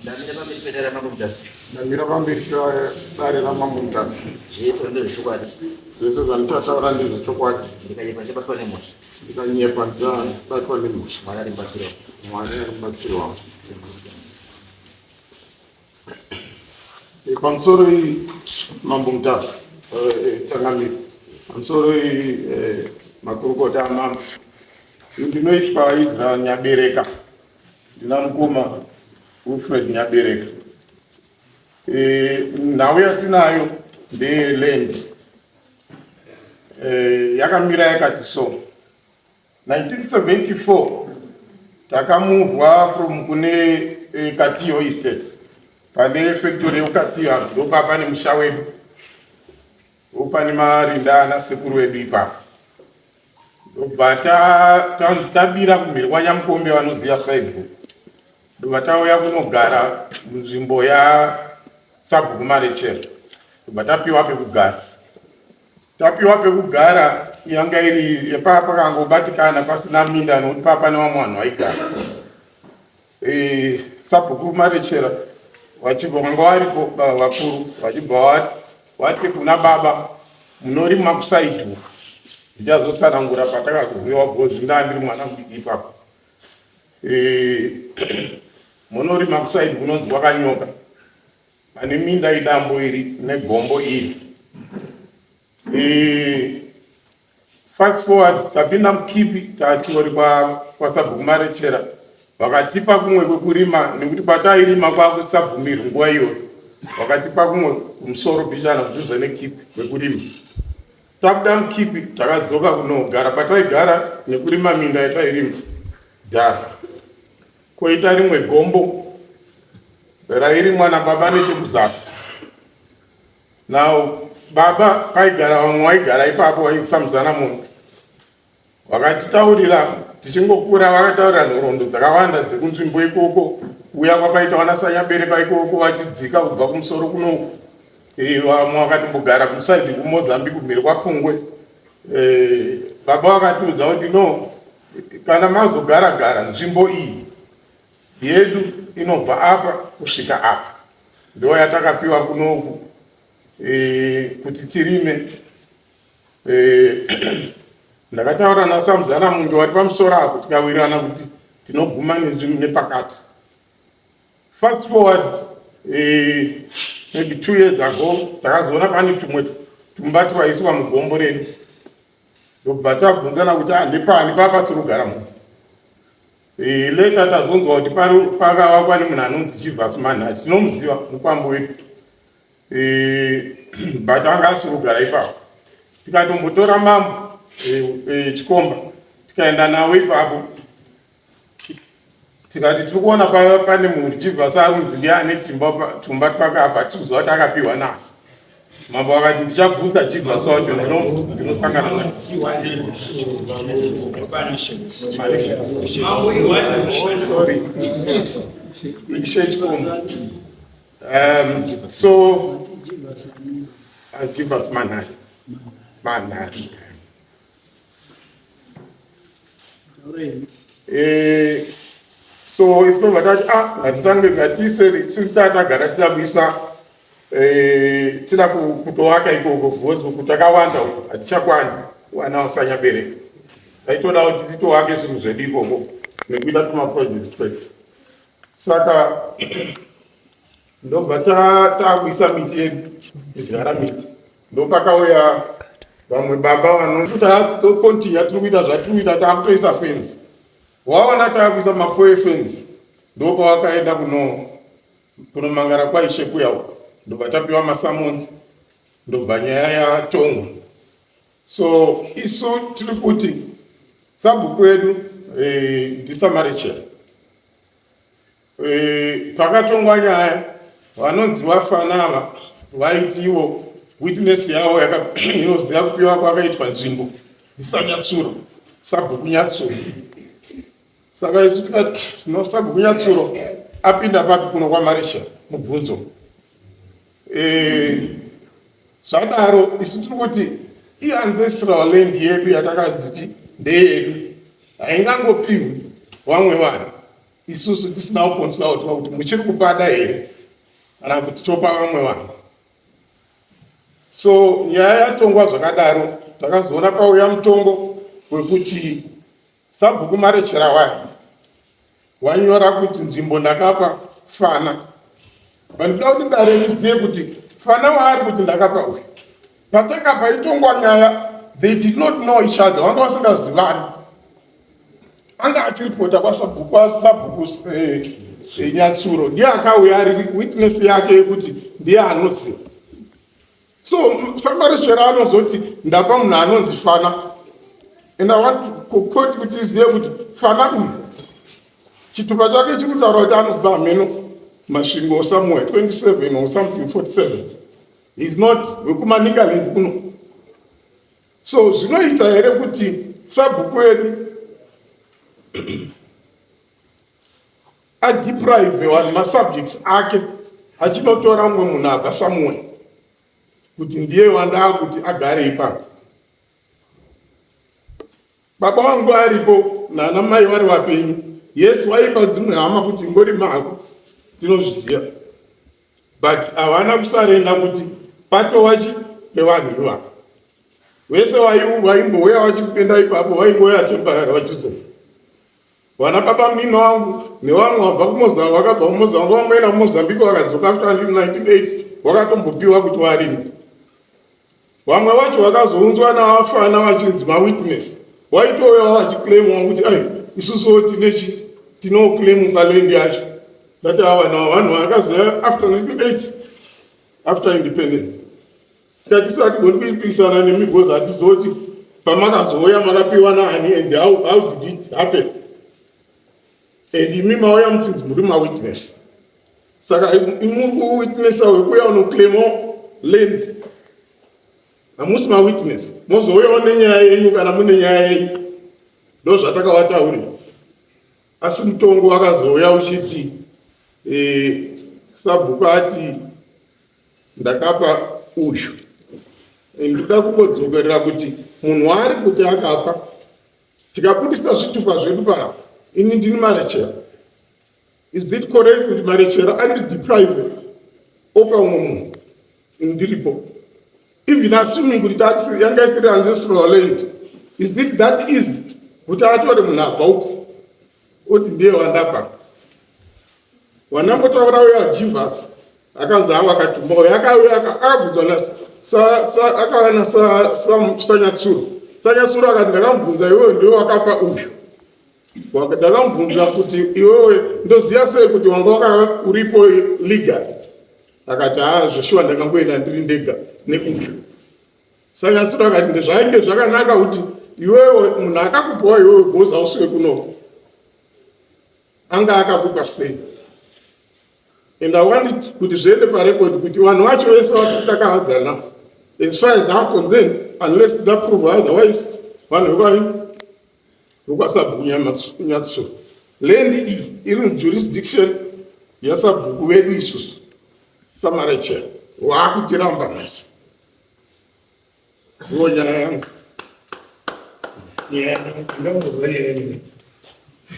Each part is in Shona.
Ndamira pamberi pedare mambo mudhasi. Ndamira pamberi pedare ramambo mudhasi. Zvese ndezvechokwadi. Zvese zvandinotaura ndezvechokwadi. Ndikanyepa ndichabatwa nemhosva. Ndikanyepa ndichabatwa nemhosva. Mwari arimubatsirawo. Mwari arimubatsirawo. Pamusoro mambo mudhasi tangamiri. Pamusoro makurukota amambo. Ndinoitwa Israel Nyabereka. Ndina mukoma Wilfred Nyabereka. Nhau yatinayo ndeyeland. Yakamira yakati so. 1974 takamuvwa from kune Katiyo Estate. Pane factory yokatiyo ndopa pane musha wedu. Opane marinda ana sekuru wedu ipapo. Ndobva tabira kumhiri kwaNyamukombe vanoziva Sidebook. Ndobva tauya kunogara munzvimbo yaSabhuku Marechera. Ndobva tapiwa pekugara. Tapiwa pekugara yanga iri pakangobatikana pasina minda nokuti papane vamwe vanhu vaigara. Sabhuku Marechera vanga varipo vakuru vachibva vati kuna baba munorima kuSidebook. Ndichazotsanangura patakazoziva bhozi ndandiri mwana mudiki ipapo. Munorima kuSidebook kunonzi kwakanyoka. Pane minda idambo iri negombo iri. Fast forward tapinda muKipi tatori kwaSabhuku Marechera. Vakatipa kumwe kwekurima nekuti patairima kwakusabvumirwa nguva iyoyo. Vakatipa kumwe kumusoro bishana kudhuze neKipi kwekurima. Tabuda muKipi takadzoka kunogara pataigara nekurima minda yatairima. Koita rimwe gombo rairimwa nababa nechekuzasi. Now baba paigara vamwe vaigara ipapo vaisamuzana munhu. Vakatitaurira tichingokura vakataurira nhoroondo dzakawanda dzekunzvimbo ikoko. Kuuya kwapaita vanaSanyabereka ikoko vachidzika kubva kumusoro kunoku. Vamwe vakatombogara kusaidi kuMozambique kumhiri kwaPungwe. Baba vakatiudza kuti no, kana mazogara nzvimbo iyi yedu inobva apa kusvika apa. Ndo yatakapiwa kunoku kuti tirime. Ndakataura naSamuzana Mundo wari pamusoro apo tikawirirana kuti tinoguma nepakati. Fast forward maybe 2 years ago takazoona pane tumwe tumbati vaiswa mugombo redu. Ndobva tabvunzana kuti ndepani papasirogara munhu. Leta tazonzwa kuti pakavakwa nemunhu anonzi Chivhas Manhati. Tinomuziva mupambo wedu. But anga asirogara ipapo. Tikatombotora mambo Chikomba tikaenda nawo ipapo. Tikati tiri kuona pane munhu Chivhas arunzi ndiane tumba twakabva tikuziva kuti akapiwa naye. Mambo akati ndichabvunza Chivhas wacho ndinosangana naye. So Chivhas Manhati. So isibva tati ngatitange ngatiise since tatagara titabvisa tida kutovaka ikoko because kuti takawanda hatichakwani wana waSanyabereka. Taitoda kuti titovake zvinhu zvedu ikoko nekuita tumaprojects twedu. Saka ndobva takuisa miti yedu izara miti. Ndopakauya vamwe baba vanokuti kontinya tiri kuita zvatiri kuita takutoisa fence. Waona takuisa mapoe fence. Ndopa wakaenda kunomangara kwaishe kuyawo. Ndobva tapiwa masamons. Ndobva nyaya yatongwa. So isu tiri kuti sabhuku yedu ndiSamarechera. Pakatongwa nyaya vanonzi vafanava vaiti ivo witness yavo inoziva kupiwa kwakaitwa nzvimbo isaNyatsuro, Sabhuku Nyatsuro. Saka isu tikati Sabhuku Nyatsuro apinda papi kuno kwaMarechera mubvunzo. Zvadaro isu tiri kuti iancestral land yedu yatakadziti ndeyedu haingangopiwi vamwe vanhu. isusu tisina kuponesa kuti muchiri kupada here kana kuti topa vamwe vanhu. So nyaya yatongwa zvakadaro, takazoona pauya mutongo wekuti Sabhuku marechera wayo wanyora kuti nzvimbo ndakapa Fana. Vandoda kuti dare rizive kuti Fana waari kuti ndakapa uyu. Patakapa itongwa nyaya, they did not know each other, vanga vasingazivani. Anga achiripota kwaSabhuku Nyatsuro, ndiye akauya ari witness yake yekuti ndiye anoziva. So samarechera anozoti ndapa munhu anonzi Fana. And I want to quote kuti izive kuti Fana uyu chitupa chake chiri kutaura kuti anobva Mheno masvingo oSamuel 27 or something 47. He is not wekumaNicaland kuno. So zvinoita here kuti Sabhuku edu adeprive vanhu masubjects ake achinotora mumwe munhu abva Samuel kuti ndiye wanda kuti agare ipapo. Baba vangu aripo nana mai vari vapenyu. Yes, waipa dzimwe hama kuti ngori mako tinozviziva, but havana kusarenda kuti patowachi pevanhu ivavo. Vese vaimbouya vachipenda ipapo vaingoya temporary vachizofa. Vana baba mino vangu nevamwe vabva kuMozambique, vakabva kuMozambique, vamwe naMozambique vakadzoka after 1980 vakatombopiwa kuti varime. Vamwe vacho vakazounzwa navafana vachinzi mawitness, vaitouya vachiclaimwa kuti ai isusuwo tinoclaim palendi yacho. Dati ava vanhu vakazoya after 1980 after independence. Tisati goni kuipisana nemibhozi hatizoti pamakazouya makapiwa naani and how did it happen. And imi mauya muchinzi muri mawitness. Saka muri kuwitnessa wekuya unoclaima land. Hamusi mawitness. Mozouyawo nenyaya yenyu kana mune nyaya yenyu. Ndo zvatakavataurira. Asi mutongo wakazouya uchiti Sabhuku ati ndakapa uyu. Ndinoda kungodzokerera kuti munhu waari kuti akapa tikabudisa zvitupa zvedu panapa. Ini ndini marechera. Is it correct kuti marechera andideprive opa umwe munhu ndiripo? Even assuming kuti yanga isiri ancestral land, is it that easy kuti atore munhu abva uko oti ndiye wandapa? Wanambotaura uya Jivas akanzi ava akatumba uya akauya akabvunzwa akauya Sanyatsuro. Sanyatsuro akati ndakamubvunza iwewe ndiwe wakapa uyu. Ndakamubvunza kuti iwewe ndoziva sei kuti wanga uripo legal. Akati zveshuwa ndakangoenda ndiri ndega neuyu. Sanyatsuro akati ndezvainge zvakanaka kuti iwewe munhu akakupawo iwewe bhoza usiwe kuno anga akakupa sei. And I want it kuti zviende parecord kuti vanhu vacho vese vatakahadzana. As far as I'm concerned, unless that prove otherwise, vanhu vekwaSabhuku Nyatsuro. Land iyi iri mujurisdiction yaSabhuku vedu isusu samarechera waakutiramba nhasi. Ndiyo nyaya yangu.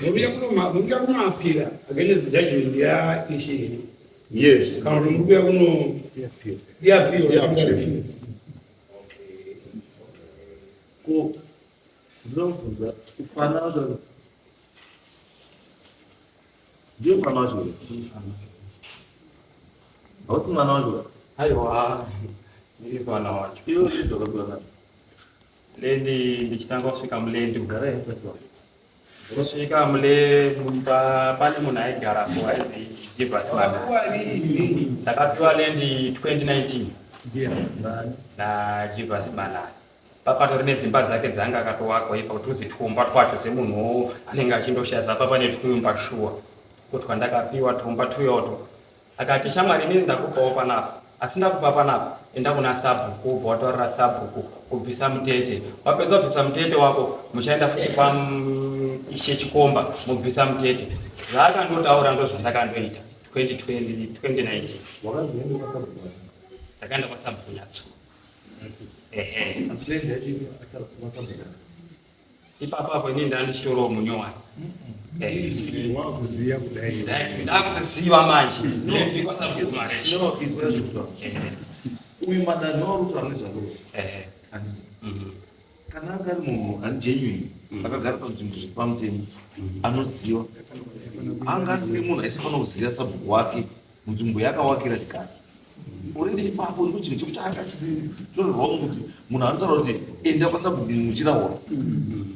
Mubuya kumapira against the judgment ya ishi. Yes. Kana mubuya kuno ya appeal. Ko zomvuza ufana zalo. Ndiyo mwana zalo. Awusi mwana zalo. Aiwa, ndiri mwana wacho. Iyo sizoka kwa. Lendi ndichitanga kusvika mulendi Gara yapasa. kusvika mule pane munhu aigarapo aizi Jivas Bana. Ndakapiwa lendi 2019 naJivas Bana. Papatori nedzimba dzake dzanga akatovakwa ipa kutuzi twumba twacho semunhu anenge achindoshasa papa netwumba shuwa. Kuti ndakapiwa twumba tuyoto. Akati shamwari inini ndakupawo panapa. Asi ndakupa panapa enda kuna Sabhuku, ubva wataurira Sabhuku kubvisa mutete. Wapedza kubvisa mutete wako muchaenda futi Ishe Chikomba mubvisa mutete. Zvaakandotaura ndozvandakandoita 2019. Wakazoenda kwaSabhuku. Ndakaenda kwaSabhuku Nyatsuro. Asilendi yacho kwaSabhuku. ipapo inini ndandishoro munyowani wakuziya kudai ndakuziva manje ndikwasamukumaresha No, izwa zvekuta. Uyu madanho waruta nezvaro. Handisi. Kana anga ari munhu ari genuine, akagara panzvimbo zvepamutemo, anoziva, anga asiri munhu aifanira kuziva sabhuku wake munzvimbo yakawakira chigara. Already ipapo ndipo chinhu chekuti anga chitorerwawo kuti munhu anotaura kuti enda kwasabhuku muchirahora.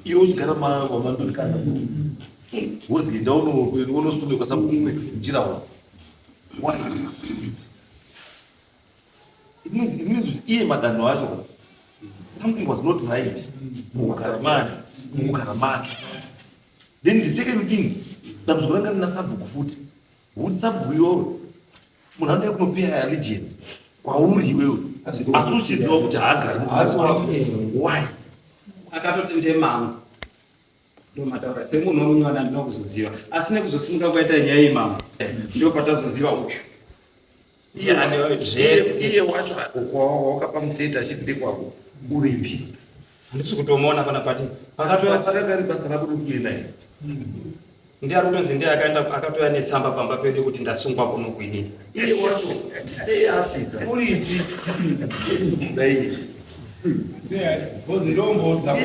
Iwe uchigara mamandorikana. Wozi enda unosunde kwasabhuku muchirahora. Why? It means kuti iye madanho acho something was not right mukugara make. Then the second thing, dambudziko ranga rina sabhuku futi. Kuti sabhuku iyoyo munhu anoda kunopiwa allegiance kwauri iwewe, asi uchiziva kuti haagari why akatotende mangu ndomataura semunhu womunywana ndinokuzoziva asi nekuzosimuka kwaita nyaya imambo ndo patazoziva uchu iye anewa zvese. Iye wacho wakapa mutete achiti ndekwako uripi? handisi kutomuona pana pati pakagari basa rako rikuenda here. ndiari kutonzi ndiye akatoya netsamba pamba pedu kuti ndasungwa kuno kwinini. Iye wacho sei afisa uripi? Dai ndombodza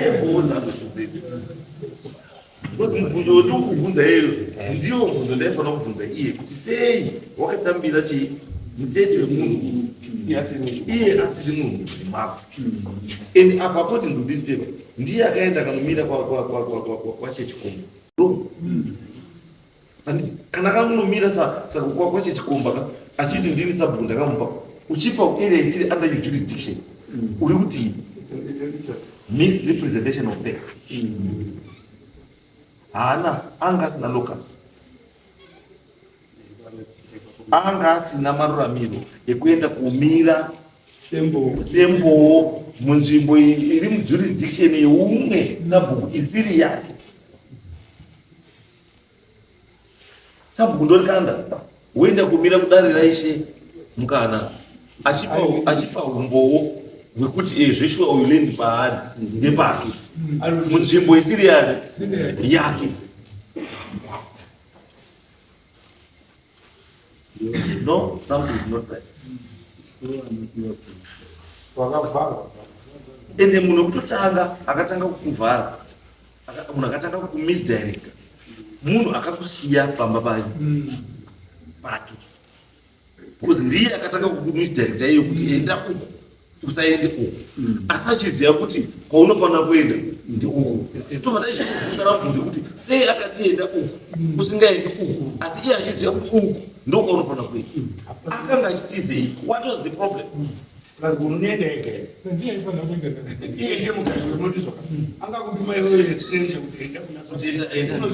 kuti mubvunzo woti ukubvunza iyeyo ndiwo mubvunzo ndaifanira kubvunza iye kuti sei wakatambira chii mutete wemunhu iye asiri munhu muzimako. And according to this paper ndiye akaenda akanomira kwachechikomba. Kana akanomira kwachechikomba achiti ndini sabhuku ndakamupa uchipa area isiri under your jurisdiction uri kuti misrepresentation of facts. Haana anga asina locus, anga asina maruramiro ekuenda kumira sembowo munzvimbo iri mujurisdiction yeumwe sabhuku isiri yake. Sabhuku ndorikanda woenda kumira kudare raishe mukana achipa umbowo hwekuti zveshuwa uyu lendi paari ndepake munzvimbo isiri yake. No, something is not right. Ende munhu wekutotanga akatanga kukuvhara, munhu akatanga kukumisdirecta, munhu akakusiya pamba pake. Because ndiye akatanga kukumisdirecta iye kuti enda uku usaende uku. Asi achiziva kuti kwaunofanira kuenda ndikuku. Tobva taizvivhunza mubvunzo kuti sei akati enda uku usingaendi uku, asi iye achiziva kuti uku ndo kwaunofanira kuenda. Akanga achitizei? What was the problem? unendeke iye ndiye mugari wemundizo angakutuma iwewe senje kuti enda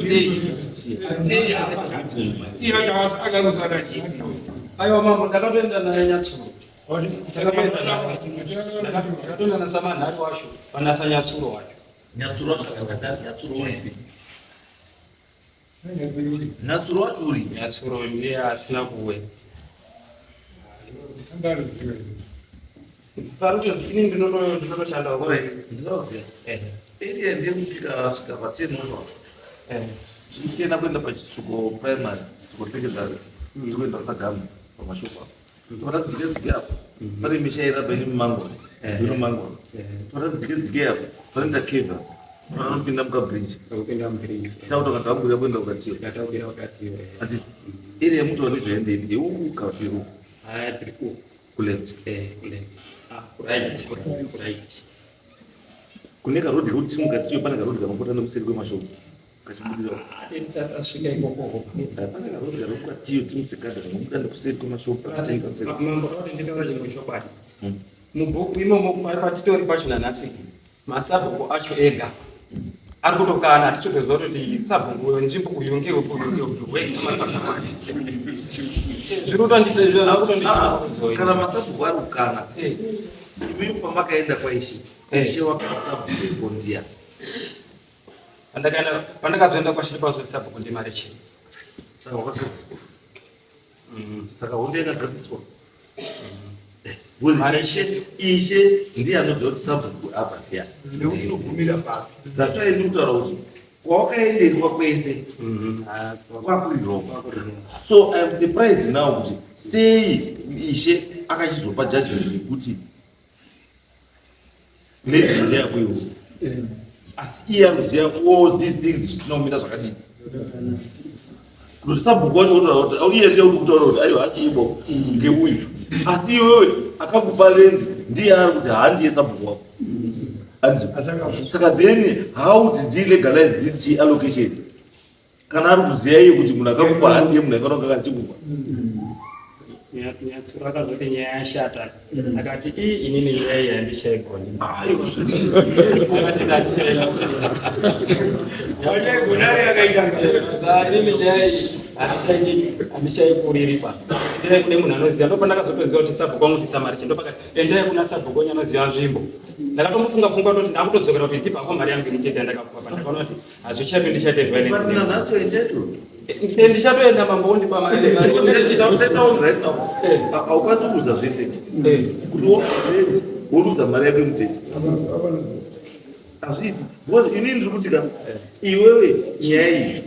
iye akakuzana chiti. aiwa mambo ndakatoenda naye nyatsuro ndakatoenda nasamanhari wacho vanasa nyatsuro wacho. Nyatsuro wacho akakadari nyatsuro uripi? Nyatsuro wacho uri? Nyatsuro ndiye asina kuwe parikuti ini ndinotoshanda ndinoziva iriye ndiye kusvika pa10 ndichienda kuenda pachisuko primary chisuko secondary ndikuenda sagama pamashopu apo toda kudzike apo pane misha iraba ine mumangwana inomangwana toda kudzike apo toenda keva anopinda mukabridge tautoka tabuda kuenda ukatiwa ati iriye mutowa nezvaendei iukatiru kuleft kune karodhi kuti timukatiyo pane karodhi kanopota nekuseri kwemashopu kachibudirawo pane karodhi kanokatiyo timusekadha kanobuda nekuseri kwemashopu mubhuku imomo patitori pacho nanhasi masabhuku acho ega ari kutokana tichitoziva kuti sabhuku nzvimbo kuyungewe kana masabhuku ari kukana imi pamakaenda kwaishe ishe wakasabhuku ndiya pandakazoenda kwashiri pazoti sabhuku ndimari chii saka wakagadziswa saka hondo yakagadziswa ishe ndiye anoziva kuti sabhuku apa ndiya nekutogumira papi zvatsvai ndikutaura kuti kwawakaendeswa kwese kwakuriroma. So I am surprised now kuti sei ishe akachizopa judgment yekuti legend yako iwo asi iye anoziva all these things zvinomira zvakadini kuti sabhuku wacho kutaura kuti iye ndiye uri kutaura kuti aiwa asiibo ngeuyu asi iwewe akakupa lendi ndiye ari kuti handiye sabhuku wako. Saka then how did he legalize this allocation? Kana ari kuziva iye kuti munhu akakupa handiye munhu akanoga kachikupa akazoti nyaya yashata akati inini nyaya yandishaigoni andishaikuriripa endai kune munhu anoziva ndopa ndakazotoziva kuti sabhuku wangu ndisamariche ndopakati endai kuna sabhuku wenyu anoziva nzvimbo. Ndakatombofunga funga kuti ndakutodzokera kuti ndipako mari yangu initete yandakakupa pa ndakaona kuti hazvichapi ndichaite violence ndichatoenda mambo undipa mari haukwanisi kuuza zvese kuti woruza mari yako mutete hazviiti because inini ndiri kuti kana iwewe nyaya iyi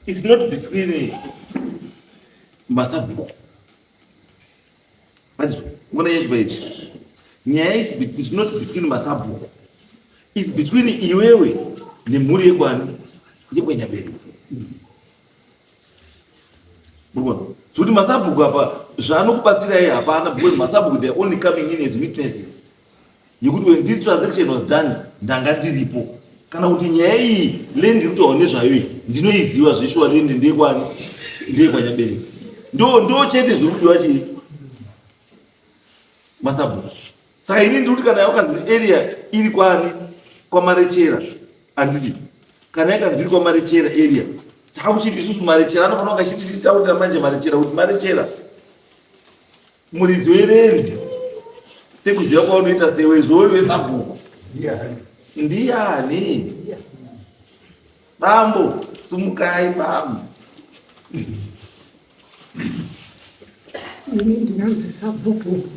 is not between masabhuku ngona yezvibaiti nyaya is not between masabhuku is between iwewe nemhuri yekwani yekwenyabereki kuti masabhuku apa zvaanokubatsirai hapana because masabhuku they are only coming in as witnesses yekuti when this transaction was done ndanga ndiripo kana kuti nyaya iyi lendi kutaura nezvayo iyi ndinoiziva zveshuwa lendi ndekwani ndeyekwanyabereki ndo chete zviri kudiwa chii masabhuku. Saka ini ndikuti kana yakazi area iri kwani kwamarechera handiti kana yakanzi iri kwamarechera area takuchiti isusu marechera anofanira kunga chititaurira manje marechera kuti marechera muridzi werendi sekuziva kwaunoita sewezori wesabhuku ndiani bambo sumukai bambo ini ndinonzi sabhuku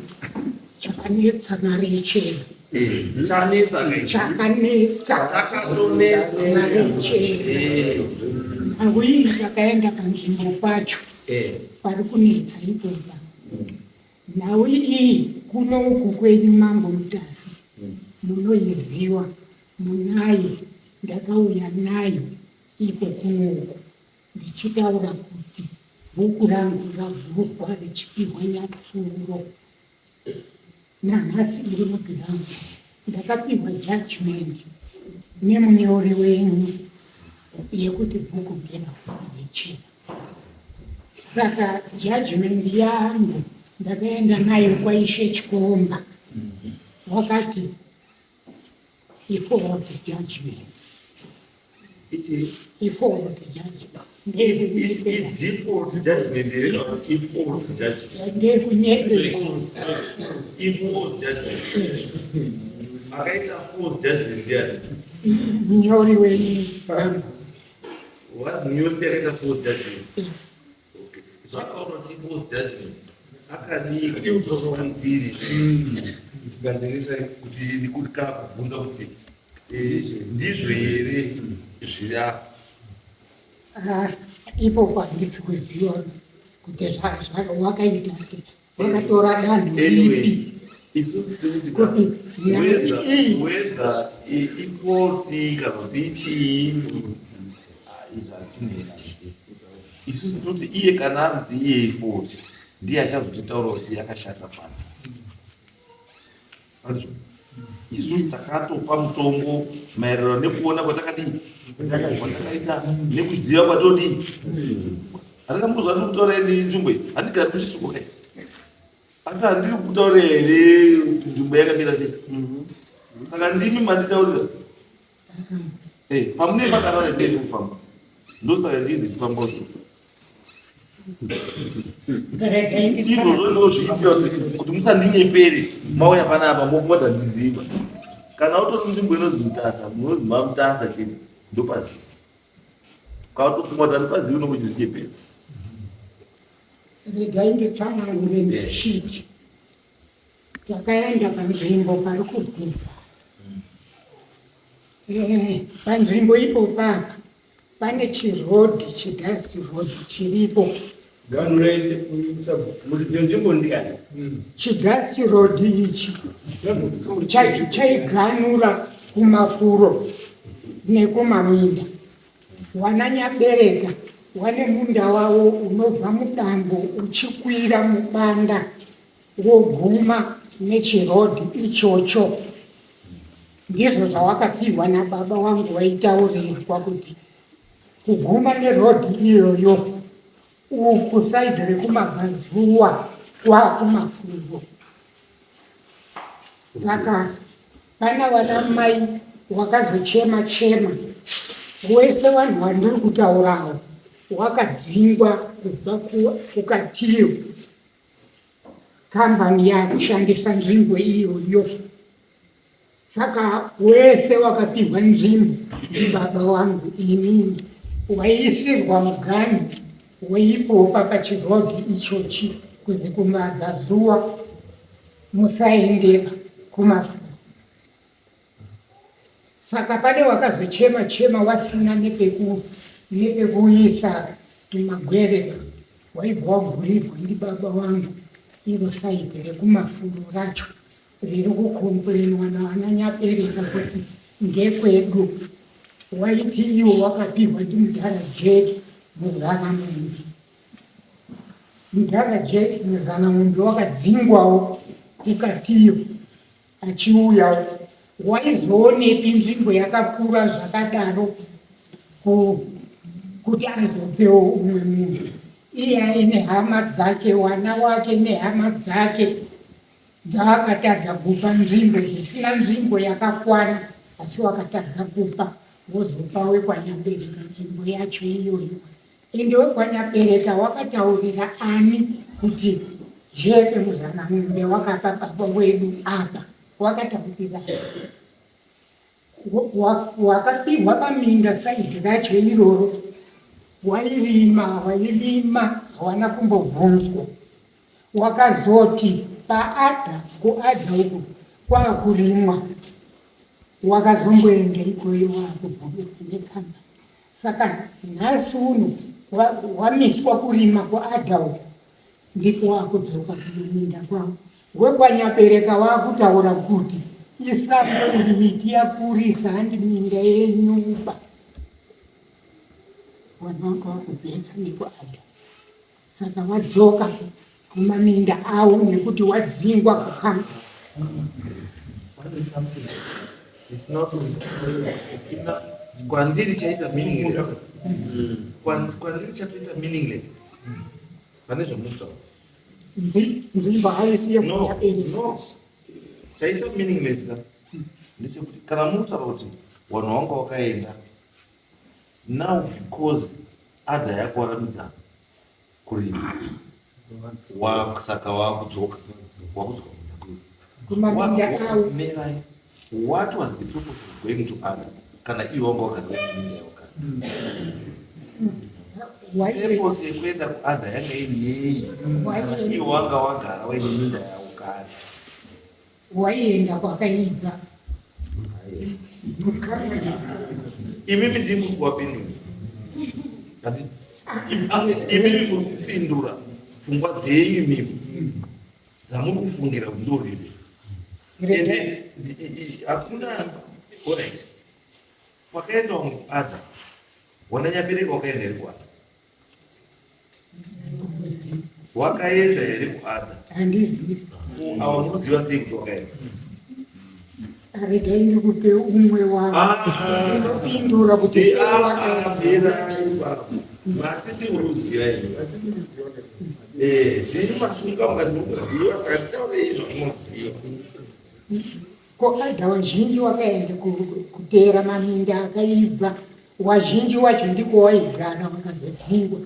chakanetsa marechera chakanetsa marechera awini ndakaenda panzvimbo pacho pari kunetsa ipopa nhau iyi kuno uku kwenyu mambo mutasi munoiziva munayo ndakauya nayo iko kuno uku ndichitaura kuti bhuku rangu ravhurwa richipihwa nyatsuro nanhasi iri mugiraundi ndakapihwa judgment nemunyori wenyu yekuti bhuku ngeravhurwa richena. Saka judgment yangu ndakaenda nayo kwaishe Chikomba wakati iforward judgment default judgment mnyori wenyu akaniiri ganzirisa kuti ndikuti kana kuvhunza kuti ndizvo here zviri apa ipopo handisi kuziva kuti wakaita wakatora danho ripi isusu tikuti whether ifoti kana kuti ichiini izvi hatinena isusu toti iye kana ari kuti iye ifoti ndiye achazotitaura kuti yakashata pano isusu takatopa mutombo maererano nekuona kwatakadii kwatakaita nekuziva kwatodii handikambozva ndikutaura ene nzvimbo iyi handigari kuchisuko kai asi handiri kutaura here nzvimbo yakamira sei saka ndimi manditaurira pamunei makaraura ndeni kufamba ndosaka ndizi kufamba usiku izvozvo ndozviitira kuti musandinyepere mauya panapa moda ndiziva kana utori nzvimbo inonzi mutasa munozi mamutasa chete ndopasi kautokumota ndipazivi unokuchizinyepere regai nditsanangure ndishiti. Takaenda panzvimbo pari kubvira. Panzvimbo ipo papa pane chirodhi, chidhasti rodhi chiripo. Chidhasti rodhi ichi chaiganura kumafuro nekumaminda. Wananyabereka wane munda wavo unobva mudambo uchikwira mubanda woguma nechirodhi ichocho. Ndizvo zvawakapihwa nababa wangu waitaurirwa kuti kuguma nerodhi iyoyo uku saidhi rekumabvazuwa kwakumafuro. Saka pana vana mai wakazochema wese vanhu vandiri kutaurawo wakadzingwa kubva kukatiyo kambani yakushandisa nzvimbo iyoyo. Saka wese wakapihwa nzvimbo ndibaba wangu inini waiisirwa muganhu weipopa pachirodhi ichochi kuti kumabvazuwa musaendera kumafuro. Saka pane wakazochema wasina nepekuisa tumagwerera waibva wagurirwa ndibaba wangu iro saidhi rekumafuro racho riri kukomplenwa navananyabereka kuti ndekwedu. Waiti iwo wakapihwa ndimudhara Jeki muzanamumbi. Mudhara Jeki muzanamumbi wakadzingwawo kukatiyo achiuyawo. Waizoonepi nzvimbo yakakura zvakadaro kuti azopewo umwe munhu? Iye aine hama dzake, wana wake nehama dzake dzaakatadza kupa nzvimbo dzisina nzvimbo yakakwana, asi wakatadza kupa wozopa wekwanyabereka nzvimbo yacho iyoyo. Ende wekwanyabereka wakataurira ani kuti Jeke muzanamumbe wakapa baba wedu apa? Wakataurira wakapihwa paminda saidhi racho iroro. Wairima hawana kumbobvunzwa. Wakazoti paadha kuadha uku kwakurimwa wakazomboenda ikoyo wakubvunzwa nekamba. Saka nhasi uno wamiswa kurima kuadha uku ndipo wakudzoka kuminda kwavo. Wekwanyabereka wakutaura kuti isango iri miti yakurisa handi minda yenyuba. Vanhu vanga vakubvesa nekuadha. Saka wadzoka kumaminda awo nekuti wadzingwa kukamba. Kwandiri chaita meaningless. Kwandiri chatoita meaningless. Pane zvamuta. Nzvimbo haisi yekunyabereka. Chaita meaningless ka. Ndechekuti kana mutaura kuti vanhu vanga wakaenda now because adha yako waramidza kurima saka wakudzoka kumaminda awo. What was the purpose of going to Ada? Kana iwo wanga wakazoenda minda yako purpose yekuenda kuAdha yanga iri yei? Kana iwo wanga wagara waine minda yavo kare. Waienda kwakaibva. Imimi ndiri kuwapindura. Imimi muri kupindura pfungwa dzenyu imimi dzamuri kufungira kuti ndorize. Ende hakuna alright. Wakaenda kuAdha. Wananyabereka wakaenda here kuAdha? Wakaenda here kuAdha? Handizivi. Ava munoziva sei kuti wakaenda? Regai ndikupe umwe wavo kupindura kuti matiti uruziva imi. Zviri masunga mukazviziva saka titaure izvo munoziva. kuAdha wazhinji wakaenda kuteera maminda akaibva. Wazhinji wacho ndiko waigara wakazodhingwa.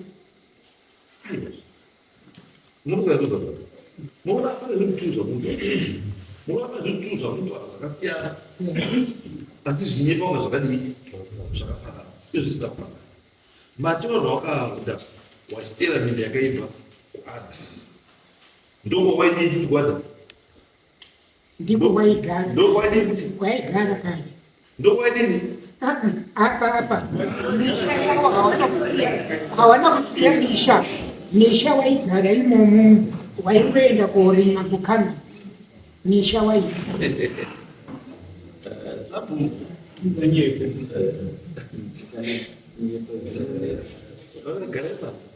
Munoona pane zvimutu zvamutu. Munoona pane zvimutu zvamutu zvakasiyana. Asi zvinyepa kunge zvakadii? Zvakafanana. Izvo zvisina kufanana. Matinonzwa wakaunda wachiteera minda yakaibva ndoko waidii kwada ndipo waigara ndoko waidii waigara kale ndoko waidii hapa hawana kusikia nisha waigara imomo waikwenda korima kukana nisha waigara sabu Nyepe. Garetas.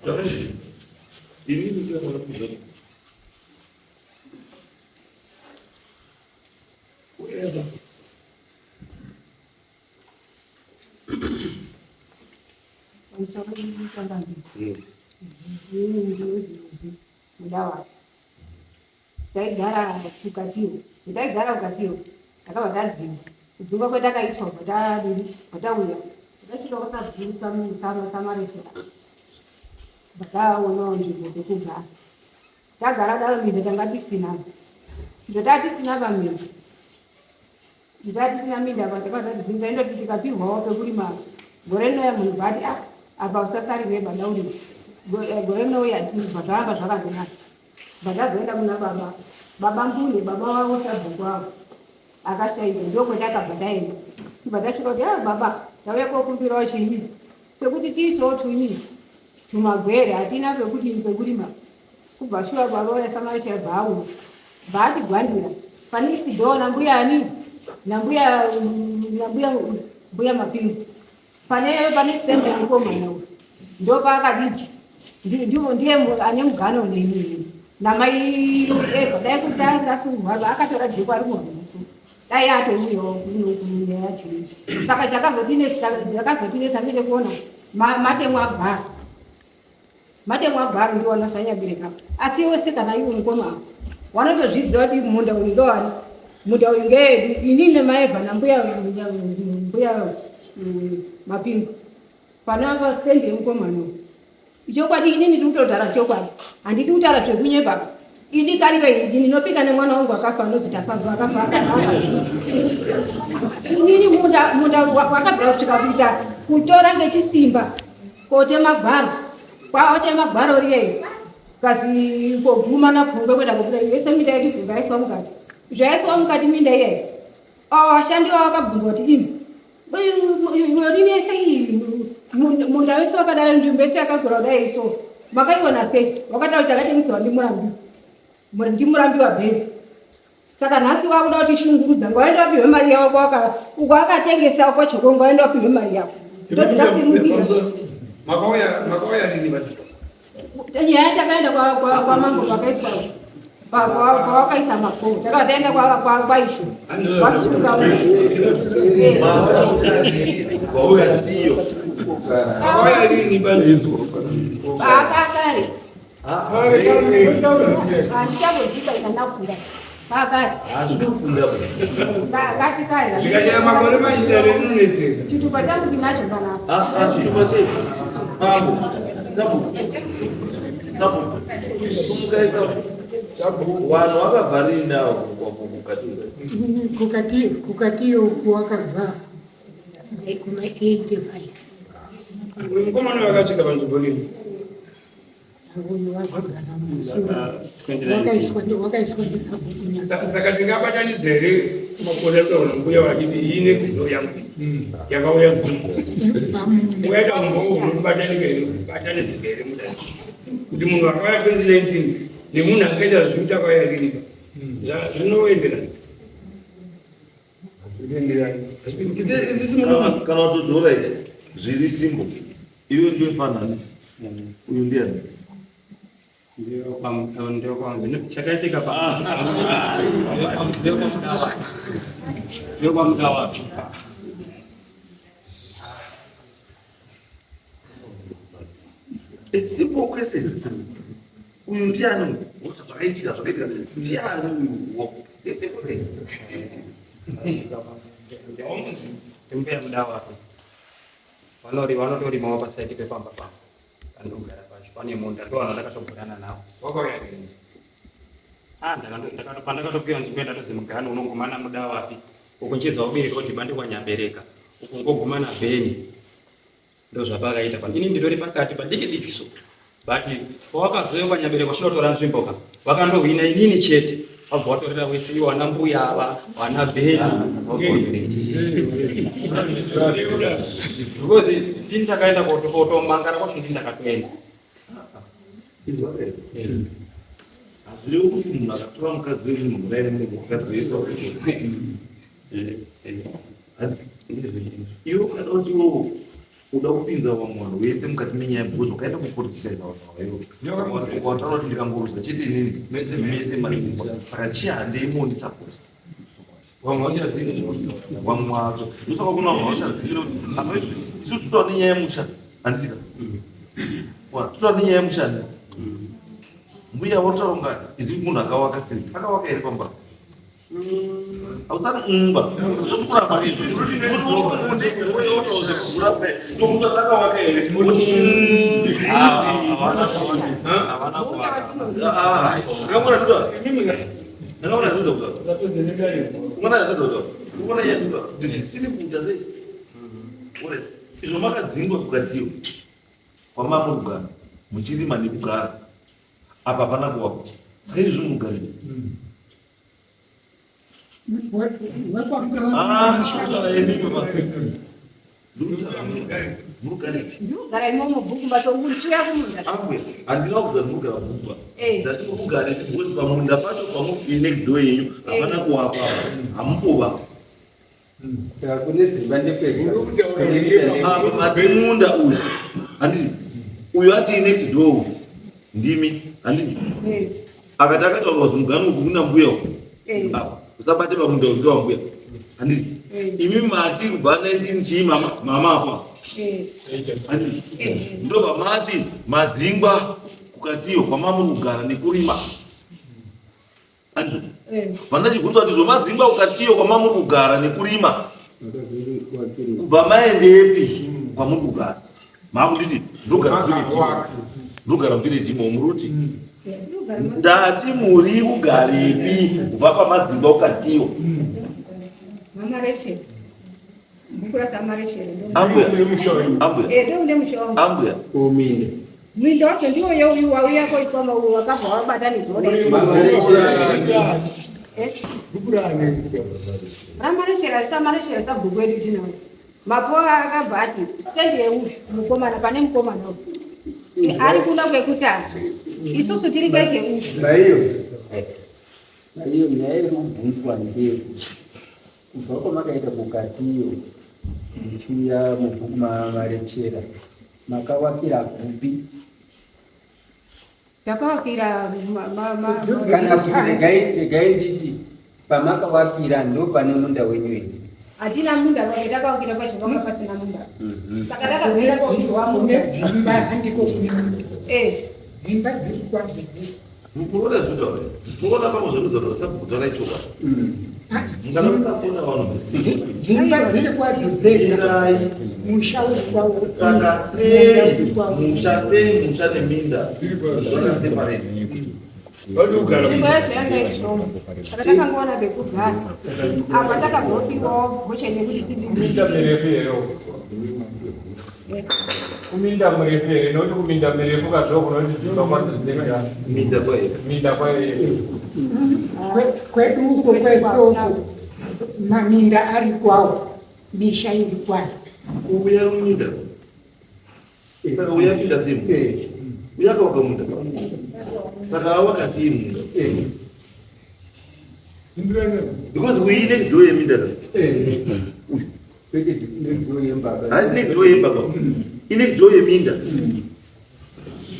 Ini juga malam taigara ukatiro takabva tadziva kudzinga kwetakaitwa patauya takasvika kusabvuru samaresera vakaonawo nzvimbo dzekugara tagara daro minda tanga tisina ndotaa tisina paminda tisina minda patakadzinga indoti tikapirwawo pekurima gore rinoya munhu bati apa usasarire bada uri gore rinouya zvaramba zvakazonaka batazoenda kuna baba mbune baba wavo sabhuku wavo akashaidza ndokwetakabva taenda tibva tasvika kuti baba tauya kokumbirawo chii pekuti tiisowo tumagwere hatina pekurima kubva shuwa kwavauya samaisha bhau baatigwandira pane isidoo nambuyani nambuya mapingu pane stembe mukomana uyu ndopaakadiji ndiye ane mugano neni namai eva dai kuti dairasurwa akatora jeko ari kuhanaso dai atoiyo kunokunya yachii saka chakazotinetsa ndechekuona matemwa bharo ndiona sanyabereka asi iwe sikana iwe mukoma wanotozviziva kuti munda uyu ndowani munda uyu ngeedu inini nemaevha nambuya mapingu pana sendi yemukomano chokwadi inini ndikutogara chokwadi handidi kutaura zvekunyepa ini kariwe idi ndinopika nemwana wangu akafa anozita pabva akafa inini munda wakabva kusvika kuita kutora ngechisimba kotema gwaro kwaotema gwaro riyeyo kazi koguma napfungwe kwenda kokuda yese minda yedu bvunga yaiswa mukati zvaiswa mukati minda iyeyo washandiwa wakabvunzwa kuti rinese iyi munda wese wakadara nzvimbo yese yakagura kudai iso makaiona sei wakataura kuti akatengeserwa ndimurambi wabheri saka nhasi wakuda kuti shungurudza ngawaenda wapiwe mari yako ukakatengesa kwachoko ngawaenda wapiwe mari yako ndodikasimukira makauya rini vati nyaya takaenda kwamambo pakaiswa pawakaisa makoo takataenda kwaisho makauya rini vati akakare handichamboziva isanakunda akare ngatikare zvikachaya makore machida rinonetseka chitupa changu tinacho panapa chitupa chedu sabu vanhu vakabvarinda kukatiyo kuwakabva kuma 85 mukomana vakasvika panzvimbo rini wakaiswa ndesabhuku saka tingabatanidza here makore kutaura mbuya vachiti iyi nedzidzo yangu yakauya uyaita unotibatanike here batanidzika here mudai kuti munhu akauya 2019 nemunhu akaita zimuti akauya rinika zvinoenderana kana watotorit zviri simbo iwe ndofananisi uyu ndiani ndio kwangu chakaitika ndio kwa mgawa simple question uyu ndiani zvakaitika ndiani uyu Tembe muda wapi? Wanotorimawo pasaiti pepamba pamba. Andogara pacho. Pane munda ndo anataka kutogurana nawo. wakauya rini Ndakatopiwa nzimbe ndazimugano unongomana muda wapi? Ukunchiza ubiri kuti bandi kwanyabereka. Ukungogumana beni. Ndo zvapakaita pani. Ini ndidori pakati padiki dikiso. but wakazoya kwanyabereko shotora nzvimbo vakandohwina inini chete vabva vatorera wese iwo wana mbuya ava wana bheni because ndini takaenda kotomangara kwati ndini ndakatoenda hazvirevo kuti munhu akatora mukadzi wemunhu mudaini mukadzi iwe ukada kuti iwo uda kupinza vamwe vanhu vese mukati menyaya because ukaenda kupoliticize vanhu vaivo wataura kuti ndikangorudza chete inini mese madzimba saka chihandei mondisapoti vamwe vachazivi vamwe vacho ndosaka kuna vanhu vachazivira kuti isu tutwa nenyaya yemusha handitika tutwa nenyaya yemusha handiti mbuya wataura kunga izi munhu akawaka sei akawaka here pamba ausati umba sokurapa izvi akawaka here zvisiri kuita sei izvo makadzingwa kukatiyo kwamamurugara muchirima nekugara apa hapana kuwako saka izvi zvinogari ndinogara imomo bhuku mbatouchiya kumunda handina kugara mugara bhuku ndati kugare kuti pamunda pacho pamufi next door yenyu hapana kuwapa hamupova kune dzimba ndepega munda uyu handiti uyu ati next door uyu ndimi handiti akati akataurwa kuti mugano uku kuna mbuya uku usabate pamunda uku ngewambuya handiti imi mati kubva 19 chii mama apa handiti ndobva mati madzingwa kukatiyo kwamamuri kugara nekurima handiti vandachibvunza kuti zvomadzingwa kukatiyo kwamamuri kugara nekurima kubva maendepi kwamuri kugara makunditi ndogara mvireji momuruti ndati muri kugarepi kubva pamadzimba kukatiyo ambuya mwindo wacho ndiwo yauya koiswa wakabva wabatanidzwa ramareshera risamareshera sabhuku edu tinawo mapoa akabva ati stendi yeuyu mukomana pane mukomana ari kuda kwekutanga isusu tiri kecheuyu naiyo nyaya iri kubvunzwa ndeye kubva kwamakaita kukatiyo muchiuya mubhuku marechera makawakira kupi takawakira kana kuti regai nditi pamakawakira ndo pane munda wenyu ene hatina munda wake takawakira pacho panga pasina munda saka takazoenda dzimba handiko dzimba dziri kwadzo mukuona zvitwa mukuona pamwe zvakudzana sabhuku raichoka munganosapona vanhu dzimba dziri kwadzo dzega musha uri kwawo saka sei musha neminda zvakaseparate Nzvimbo yacho yanga ishoma saka takangoona pekugara apa takazopiwawo bhusheni yekuti kuminda mirefu here kuminda murefu here nokuti kuminda mirefu kazvo kunoti dzimba kwadzo dzega minda kwayo kwedu uko kwesoko maminda ari kwawo misha iri kwayo uya muminda saka uya minda simu uyakawaka munda saka awakasii munda because uyi next door yeminda haisi next door yembaba inext door yeminda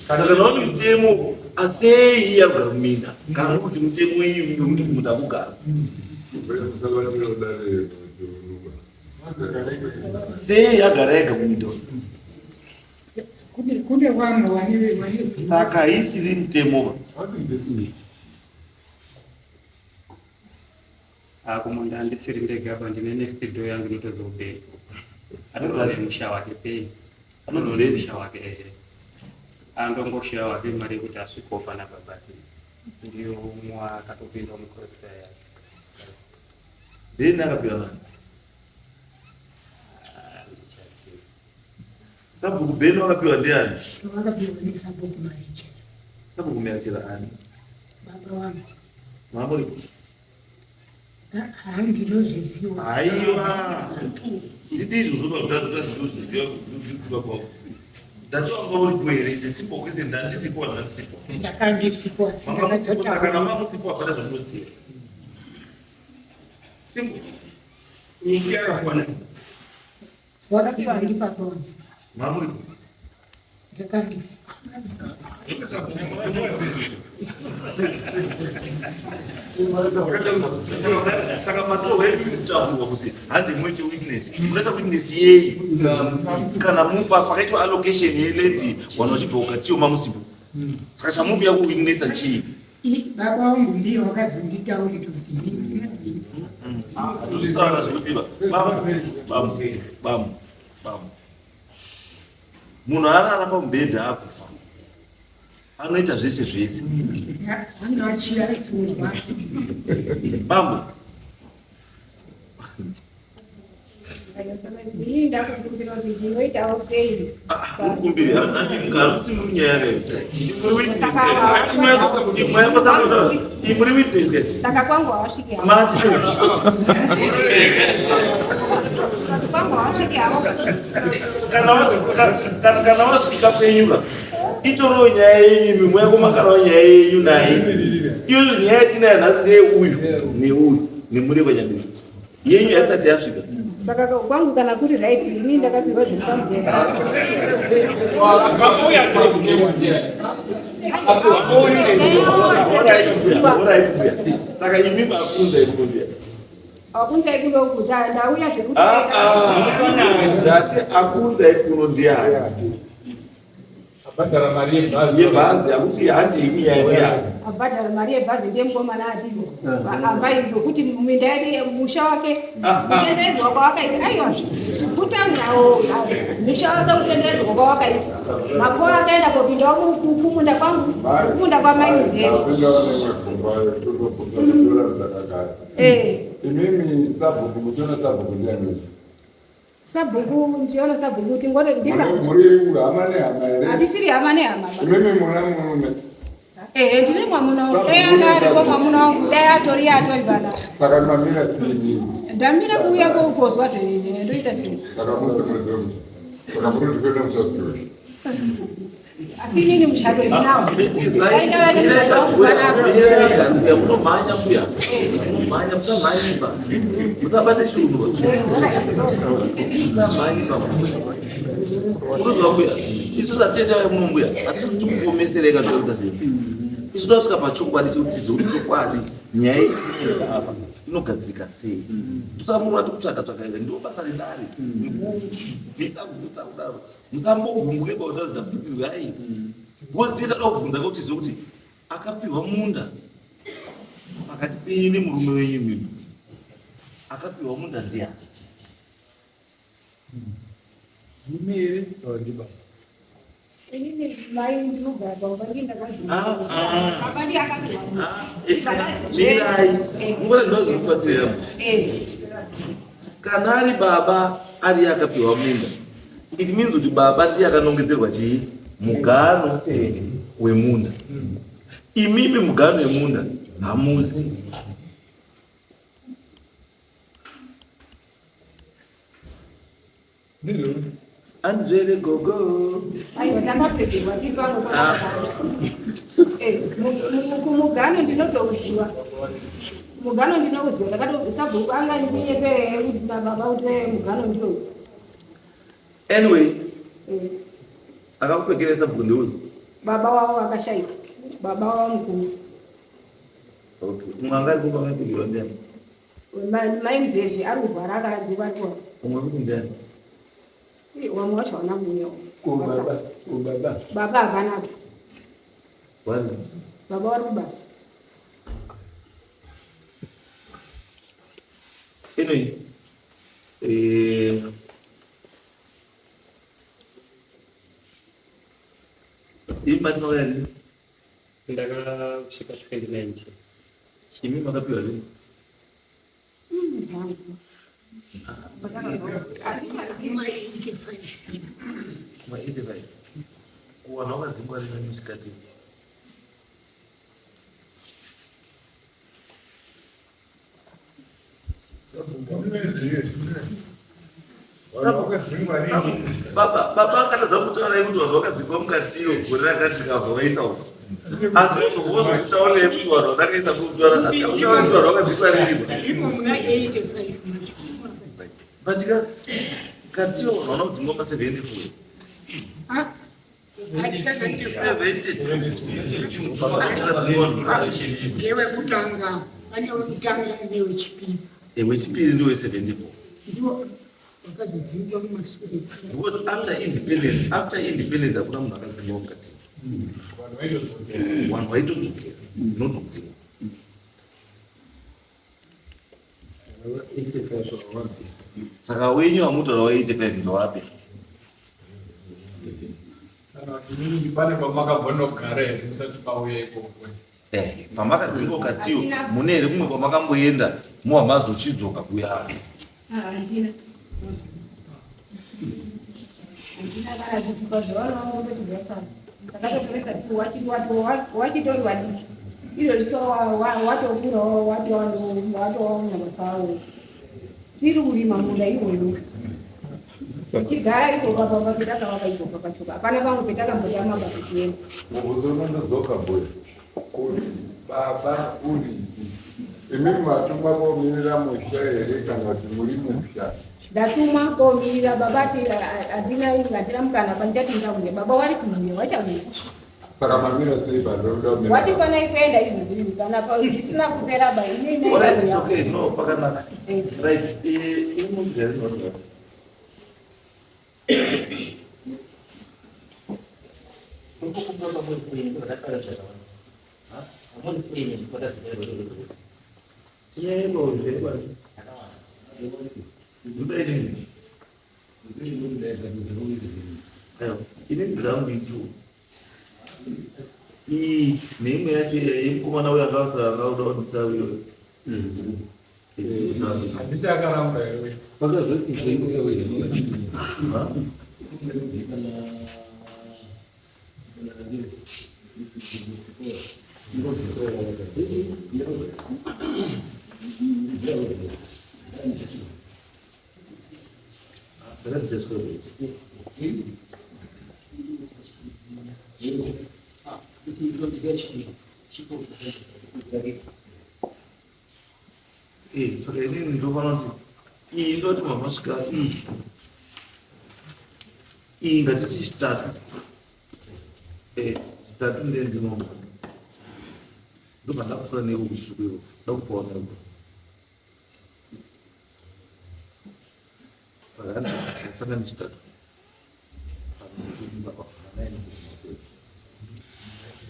saka naoni mutemo asei iya kugara muminda kana kuti mutemo wenyu yokuti munhu akugara sei yagara yega muminda kune vanhu vane saka haisiri mutemo kumunda handisiri ndegaba ndine next door yangu inotozobheri atorore musha wake pei atorore musha wake andongoshiya wake mari yekuti asvikewo panapa bati ndiyo umwe akatopinda mukrosita yake ndeni akapira nani Sabhuku Beni wakapiwa ndiani? Wakapiwa ni Sabhuku Marichela. Sabhuku Marichela ani? Baba wangu. Mamuri? Handinozviziva. Aiwa. Nditi zvoba kutazviziva kuba kwako. Ndatoanga uri kwere dzisipo kwese ndandisipo ndandisipo. Ndakandisipo saka kana mamusipo apana zvamunoziva. Simple. Nyingi yakakwana. Wakapiwa ndiri papona. Mamuri? Ndakandisipo. Saka matoro wedu kutaurwa kuti handi mweche witness. Unoita witness yei? Kana mupa pakaitwa allocation yeledi wanochipoka tiyo mamusipo. Saka chamupi yako witnessa chii? Baba wangu ndiyo wakazonditaurira kuti ndini. Ndisara zvipiva. Bamu. Munhu arara pamubhedha akufa. Anoita zvese. Anoachira surwa. Bamu. Ini ndakukumbira kuti ndinoitawo sei. Kukumbira handingarusi munyaya imuri witness. Saka kwangu hawasviki hapo. Mati. Saka kwangu hawasviki hapo. Kana wasvika kwenyuka itoriwo nyaya yenyu imwe mwako makarawo nyaya yenyu naye iyo nyaya yatinayo nhasi ndeyeuyu neuyu nemureva nyambiri yenyu yasati yasvika. Saka kwangu kana kuri right ini ndakapirwa zviri pamujeka. Saka imi makunza ikumbia. Akunza ikuno kuta ndauya zvekuti. Ndati akunza ikuno ndiani? Abhadhara mari yebhazi akuti handi imi yaendeana. Abhadhara mari yebhazi ndiye mukomana atizo. Ambai ngekuti muminda yedu musha wake utendedzwa kwawakaita aiwa kutaurawo musha wake utendedzwa kwawakaita. Makore akaenda kopinda kumunda kwangu kumunda kwamaizero. Imimi Sabhuku mutona Sabhuku ndiani? Sabhuku ndiona Sabhuku tingore ndika. Muri hamane hamare. Adisiri hamane hamama. Imimi mwana mume. Ndine mwamuno ndayagari kwa mwamuno ndayatori yatori bana. Saka mamira sini. Ndamira kuuya kukozwa tene ndoita sei. Saka musi mulizomu. Saka muri kwenda mshasiri. Asini mshado nao. Munomhanya kuya. Munomhanya musamhanyiba. Musabate shungu. Musamhanyiba. Uruzwa kuya. Isu zateta munombuya. Atisi kuti kukomesereka ndokuita sei. Isu tasvika pachokwadi chekuti chokwadi nyaya apa inogadzirika sei. Tusamura tikutsvaka ere ndo basa rendari. Nekubvisa kubvisa kudaro. Musambogumbuke bautazidapitirirwa hai. Woziita tokubvunza kuti zokuti akapiwa munda pakati penyu nemurume wenyu mimi. Akapiwa munda ndiani? Mimiri ndiba. Ini mai ndinogara ukarinda kazi. Abadi akapiwa. Mirai. Ngora ndozikubatsirira. Kana ari baba ari akapiwa munda. It means kuti baba ndiye akanongedzerwa chii? Mugano wemunda. Imimi mugano wemunda hamuzi. Andrele gogo. Aiwa ndakapfekerwa tipano kwa. Mugano ndinotouziva. Mugano ndinouziva ndakatosabhuku anga ndinyepe na baba kuti mugano ndio. Anyway. Akakupekeresa bhundi uyu. Baba wao akashaika. Baba wao mkuu. Okay. Mwangari kuba ngapigirwa ndiani? Mai mdzedze ari kurwara akadziva kwa. Umwe kuti ndiani? Wamwe wacho wana munyo. Baba. Baba hapana. Wani? Baba wari kubasa. Anyway. Imatino yani? Ndakasvika 2019. Imi makapiwa lini? maite vai kuwana wakadzingwarira musikati baba akatadza kutaura kuti vanhu vakadzingwa mukatiyo gore rakati rikabva vaisa uko asi vozokutaurei kuti vanhu vadakaisa kutaura asi akutaura kuti vanhu vakadzingwa ririma imo muna 85 patika katiyo vanhu vakadzingwa pa74 yewe kutanga pane wekutanga newechipiri wechipiri ndiwe 74 ndiwo wakazodzingwa mumashure because after independence hakuna munhu akadzingwa mukati vanhu vaitodzokera notodzingwa saka wenyu wamutaura wa85 ndowapi pane pamakambonogara here musati pauya ikoko pamakadzingwa katiyo mune here kumwe kwamakamboenda muhamazochidzoka kuya Handina kana zvipuka zvavanoongekudzasana takatopresa wachitori wadiki izvozvi so watokurawo watoona masawo tiri kurima munda iwoyo tichigara ikoko pamba petakavaka ikoko pachoka hapana pamwe petakambotamaga tichienda uzonondodzoka boy baba uri imimi matuma komirira musha here kana kuti muri musha ndatuma komirira baba ati hatina mukana pandichati ndauya baba wari kumira wachauya saka mamira sei bandoda watifanai kuenda izvozvi kana zvisina kupera ba pakanaka ine ground itu neimwe yacho yemukomana uyo akauda kudisa uyo handiti akaramba here saka inini ndofana kuti iyi ndoti mamasvika iyi ngatiti chitatu chitatu ndendinoa ndobva ndakufura nevo kusuku ivo ndakupawa nevo saka ndasanga nechitatu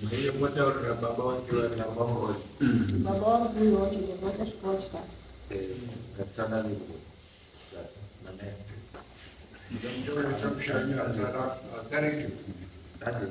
maiye motaurira baba wake varinabamawai baba wangu wachitovata chikoro chitatu ngatisangane nanee izomtoresa mushanya asareke ade